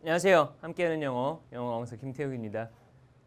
안녕하세요. 함께하는 영어 강사 김태욱입니다.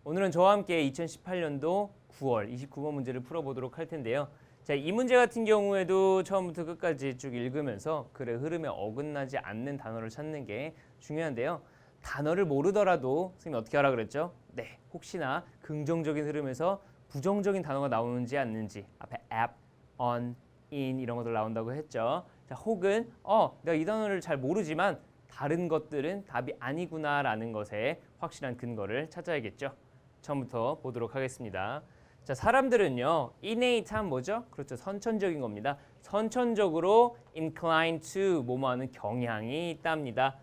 오늘은 저와 함께 2018년도 9월 29번 문제를 풀어보도록 할 텐데요. 자, 이 문제 같은 경우에도 처음부터 끝까지 쭉 읽으면서 글의 흐름에 어긋나지 않는 단어를 찾는 게 중요한데요. 단어를 모르더라도 선생님이 어떻게 하라 그랬죠? 네, 혹시나 긍정적인 흐름에서 부정적인 단어가 나오는지 않는지 앞에 app, on, in 이런 것들 나온다고 했죠. 자, 혹은 내가 이 단어를 잘 모르지만 다른 것들은 답이 아니구나라는 것에 확실한 근거를 찾아야겠죠. 처음부터 보도록 하겠습니다. 자, 사람들은요, innate한 뭐죠? 그렇죠, 선천적인 겁니다. 선천적으로 inclined to 뭐뭐 하는 경향이 있답니다.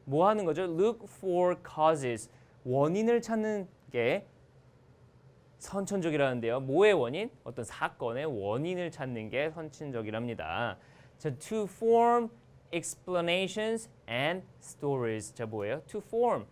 뭐 하는 거죠? Look for causes. 원인을 찾는 게 선천적이라는데요. 뭐의 원인? 어떤 사건의 원인을 찾는 게 선천적이랍니다. 자, to form explanations and stories. 자, 뭐예요? To form.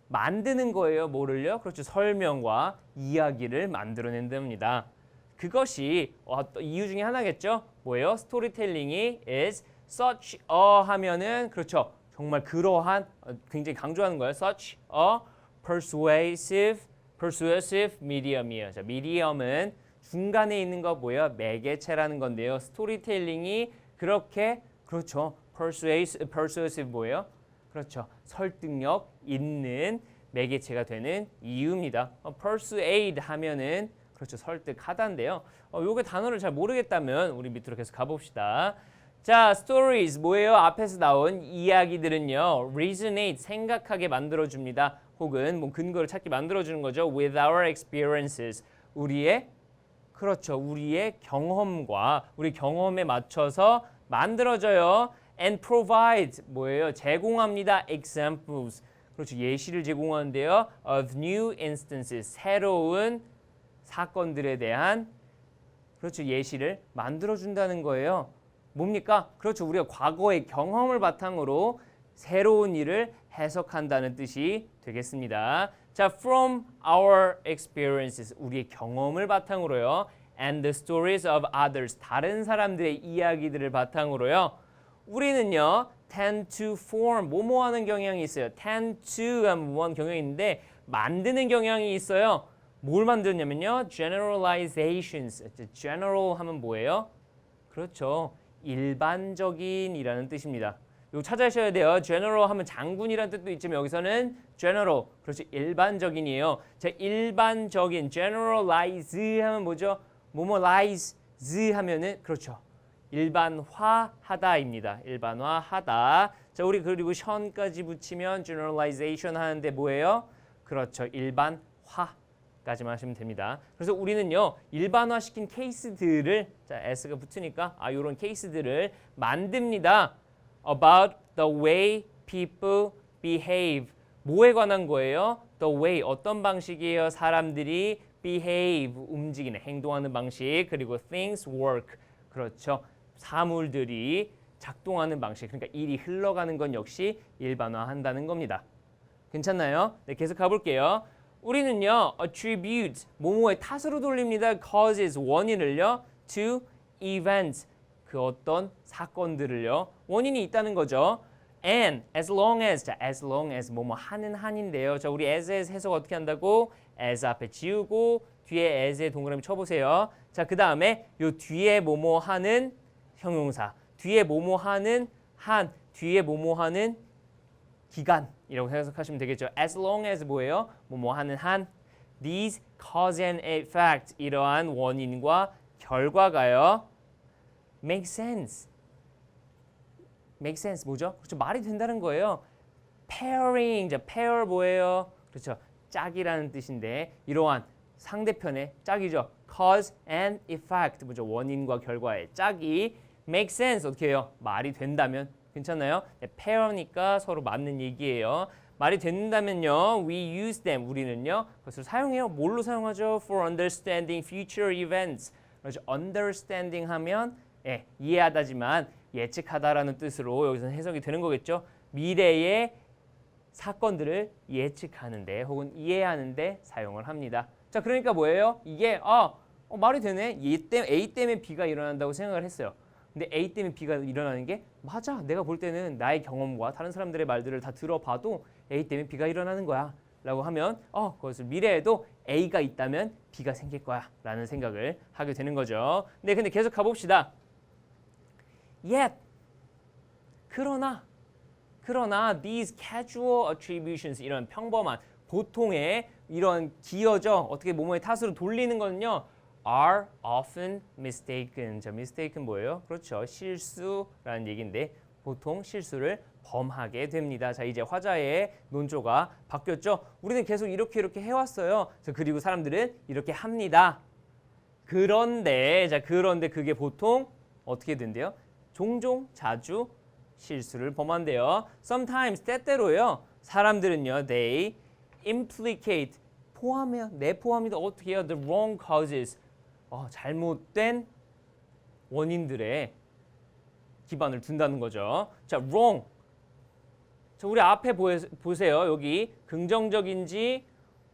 만드는 거예요. 뭐를요? 그렇죠. 설명과 이야기를 만들어낸답니다. 그것이 이유 중에 하나겠죠? 뭐예요? 스토리텔링이 is such a 하면은 그렇죠. 정말 그러한 굉장히 강조하는 거예요. such a persuasive medium이에요. 자, medium은 중간에 있는 거 뭐예요? 매개체라는 건데요. 스토리텔링이 그렇게 그렇죠. persuasive 뭐예요? 그렇죠. 설득력 있는 매개체가 되는 이유입니다. persuade 하면은 그렇죠. 설득하다인데요. 요게 단어를 잘 모르겠다면 우리 밑으로 계속 가봅시다. 자, stories 뭐예요? 앞에서 나온 이야기들은요. resonate 생각하게 만들어줍니다. 혹은 뭐 근거를 찾게 만들어주는 거죠. with our experiences 우리의 그렇죠. 우리의 경험과 우리 경험에 맞춰서 만들어져요. and provide 뭐예요? 제공합니다. examples 그렇죠. 예시를 제공하는데요. of new instances 새로운 사건들에 대한 그렇죠. 예시를 만들어준다는 거예요. 뭡니까? 그렇죠. 우리가 과거의 경험을 바탕으로 새로운 일을 해석한다는 뜻이 되겠습니다. 자, from our experiences 우리의 경험을 바탕으로요. and the stories of others 다른 사람들의 이야기들을 바탕으로요. 우리는요. tend to form 뭐뭐 하는 경향이 있어요. tend to 하면 뭐하는 경향이 있는데 만드는 경향이 있어요. 뭘 만드냐면요. generalizations. general 하면 뭐예요? 그렇죠. 일반적인이라는 뜻입니다. 이거 찾아셔야 돼요. general 하면 장군이라는 뜻도 있지만 여기서는 general, 그렇죠. 일반적인이에요. 자, 일반적인, generalize 하면 뭐죠? 뭐뭐lize 하면은 그렇죠. 일반화하다입니다. 일반화하다. 자, 우리 그리고 션까지 붙이면 generalization 하는데 뭐예요? 그렇죠. 일반화까지만 하시면 됩니다. 그래서 우리는요. 일반화시킨 케이스들을 자, s가 붙으니까 이런 케이스들을 만듭니다. About the way people behave. 뭐에 관한 거예요? The way 어떤 방식이에요? 사람들이 behave 움직이는 행동하는 방식 그리고 things work 그렇죠. 사물들이 작동하는 방식 그러니까 일이 흘러가는 건 역시 일반화한다는 겁니다. 괜찮나요? 네, 계속 가볼게요. 우리는요 attribute 뭐뭐의 탓으로 돌립니다. causes 원인을요 to events 그 어떤 사건들을요 원인이 있다는 거죠. and as long as 뭐뭐 하는 한인데요. 자, 우리 as의 해석 어떻게 한다고? as 앞에 지우고 뒤에 as의 동그라미 쳐보세요. 자, 그 다음에 요 뒤에 뭐뭐 하는 형용사, 뒤에 뭐뭐 하는 한, 뒤에 뭐뭐 하는 기간이라고 해석하시면 되겠죠. as long as 뭐예요? 뭐뭐 하는 한. these cause and effect 이러한 원인과 결과가요. make sense 뭐죠? 그렇죠. 말이 된다는 거예요. pairing, 자, pair 뭐예요? 그렇죠. 짝이라는 뜻인데 이러한 상대편의 짝이죠. cause and effect 뭐죠? 원인과 결과의 짝이 make sense 어떻게 해요? 말이 된다면 괜찮나요? 네, pair니까 서로 맞는 얘기예요. 말이 된다면요. we use them 우리는요. 그것을 사용해요. 뭘로 사용하죠? for understanding future events. 그렇죠. understanding 하면 이해하다지만 예측하다라는 뜻으로 여기서 해석이 되는 거겠죠. 미래의 사건들을 예측하는데 혹은 이해하는데 사용을 합니다. 자, 그러니까 뭐예요? 이게 말이 되네. A 때문에 B가 일어난다고 생각을 했어요. 근데 A 때문에 B가 일어나는 게 맞아. 내가 볼 때는 나의 경험과 다른 사람들의 말들을 다 들어봐도 A 때문에 B가 일어나는 거야. 라고 하면 그것을 미래에도 A가 있다면 B가 생길 거야. 라는 생각을 하게 되는 거죠. 네, 근데 계속 가봅시다. Yet, 그러나 these casual attributions, 이런 평범한 보통의 이런 기어져 어떻게 뭐뭐의 탓으로 돌리는 거는요, are often mistaken. 자, mistaken 뭐예요? 그렇죠. 실수라는 얘기인데 보통 실수를 범하게 됩니다. 자, 이제 화자의 논조가 바뀌었죠. 우리는 계속 이렇게 해왔어요. 자, 그리고 사람들은 이렇게 합니다. 그런데 그게 보통 어떻게 된대요? 종종, 자주 실수를 범한대요. Sometimes, 때때로요. 사람들은요, they implicate, 내포함이다. 어떻게 해요? The wrong causes, 잘못된 원인들에 기반을 둔다는 거죠. 자, wrong. 자, 우리 앞에 보세요. 여기 긍정적인지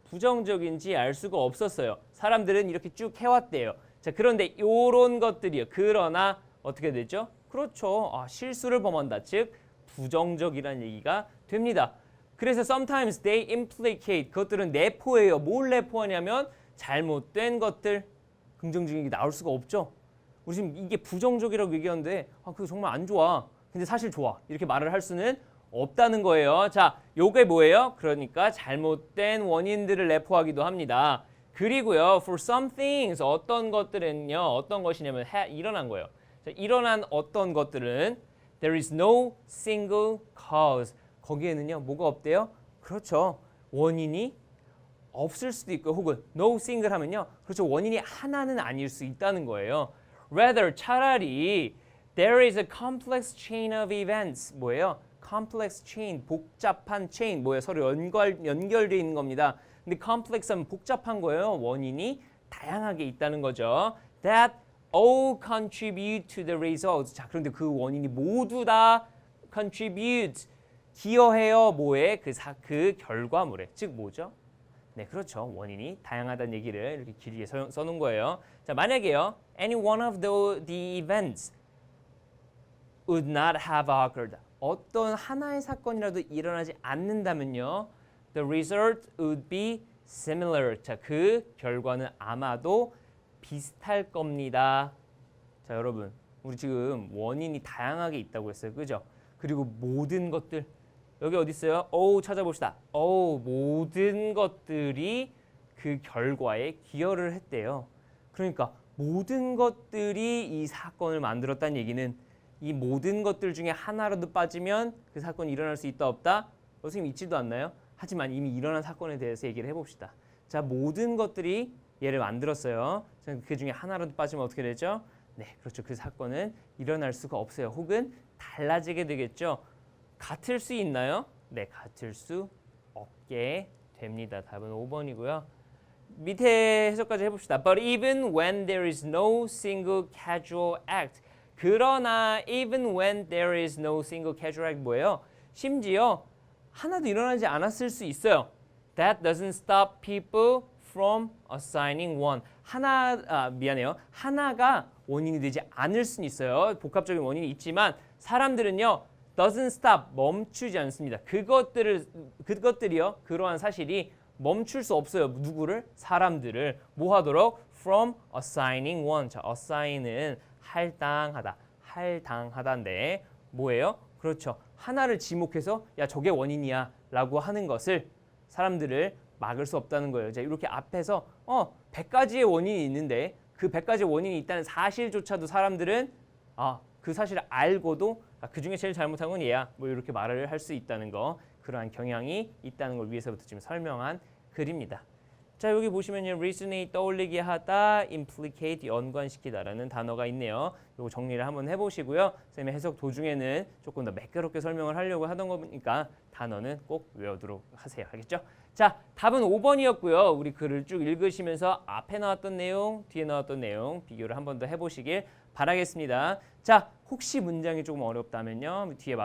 부정적인지 알 수가 없었어요. 사람들은 이렇게 쭉 해왔대요. 자, 그런데 이런 것들이요. 그러나 어떻게 되죠? 그렇죠. 실수를 범한다. 즉 부정적이라는 얘기가 됩니다. 그래서 sometimes they implicate, 그것들은 내포예요. 뭘 내포하냐면 잘못된 것들, 긍정적인 게 나올 수가 없죠. 우리 지금 이게 부정적이라고 얘기하는데 그거 정말 안 좋아. 근데 사실 좋아. 이렇게 말을 할 수는 없다는 거예요. 자, 요게 뭐예요? 그러니까 잘못된 원인들을 내포하기도 합니다. 그리고요, for some things, 어떤 것들은요, 어떤 것이냐면 일어난 거예요. 자, 일어난 어떤 것들은 there is no single cause. 거기에는요, 뭐가 없대요? 그렇죠. 원인이 없을 수도 있고, 혹은 no single 하면요, 그렇죠. 원인이 하나는 아닐 수 있다는 거예요. Rather, 차라리 there is a complex chain of events. 뭐예요? complex chain, 복잡한 chain. 뭐예요? 서로 연결되어 있는 겁니다. 근데 complex 하면 복잡한 거예요. 원인이 다양하게 있다는 거죠. That all contribute to the results. 자, 그런데 그 원인이 모두 다 contribute, 기여해요. 뭐에? 그 결과물에. 즉 뭐죠? 네, 그렇죠. 원인이 다양하다는 얘기를 이렇게 길게 써놓은 거예요. 자, 만약에요, any one of the events would not have occurred. 어떤 하나의 사건이라도 일어나지 않는다면요, the result would be similar. 자, 그 결과는 아마도 비슷할 겁니다. 자, 여러분, 우리 지금 원인이 다양하게 있다고 했어요. 그죠? 그리고 모든 것들, 여기 어디 있어요? 찾아봅시다. 모든 것들이 그 결과에 기여를 했대요. 그러니까 모든 것들이 이 사건을 만들었다는 얘기는 이 모든 것들 중에 하나라도 빠지면 그 사건이 일어날 수 있다 없다? 선생님 있지도 않나요? 하지만 이미 일어난 사건에 대해서 얘기를 해봅시다. 자, 모든 것들이 얘를 만들었어요. 그 중에 하나라도 빠지면 어떻게 되죠? 네, 그렇죠. 그 사건은 일어날 수가 없어요. 혹은 달라지게 되겠죠. 같을 수 있나요? 네, 같을 수 없게 됩니다. 답은 5번이고요. 밑에 해석까지 해봅시다. But even when there is no single casual act. 그러나 even when there is no single casual act 뭐예요? 심지어 하나도 일어나지 않았을 수 있어요. That doesn't stop people from assigning one. 하나가 원인이 되지 않을 수는 있어요. 복합적인 원인이 있지만 사람들은요, doesn't stop, 멈추지 않습니다. 그것들이요, 그러한 사실이 멈출 수 없어요. 누구를? 사람들을. 뭐 하도록? From assigning one. 자, assign은 할당하다인데 뭐예요? 그렇죠. 하나를 지목해서 야, 저게 원인이야 라고 하는 것을 사람들을 막을 수 없다는 거예요. 자, 이렇게 앞에서 100가지의 원인이 있는데 그 100가지의 원인이 있다는 사실조차도 사람들은 그 사실을 알고도 그 중에 제일 잘못한 건 얘야. 뭐 이렇게 말을 할 수 있다는 거. 그러한 경향이 있다는 걸 위에서부터 지금 설명한 글입니다. 자, 여기 보시면요, resonate, 떠올리게 하다, implicate, 연관시키다라는 단어가 있네요. 이거 정리를 한번 해보시고요. 선생님의 해석 도중에는 조금 더 매끄럽게 설명을 하려고 하던 거니까 단어는 꼭 외우도록 하세요. 알겠죠? 자, 답은 5번이었고요. 우리 글을 쭉 읽으시면서 앞에 나왔던 내용, 뒤에 나왔던 내용 비교를 한 번 더 해보시길 바라겠습니다. 자, 혹시 문장이 조금 어렵다면요, 뒤에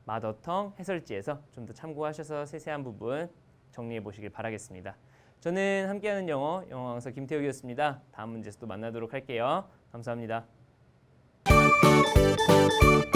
마더텅 해설지에서 좀 더 참고하셔서 세세한 부분 정리해 보시길 바라겠습니다. 저는 함께하는 영어 강사 김태욱이었습니다. 다음 문제에서 또 만나도록 할게요. 감사합니다. 네.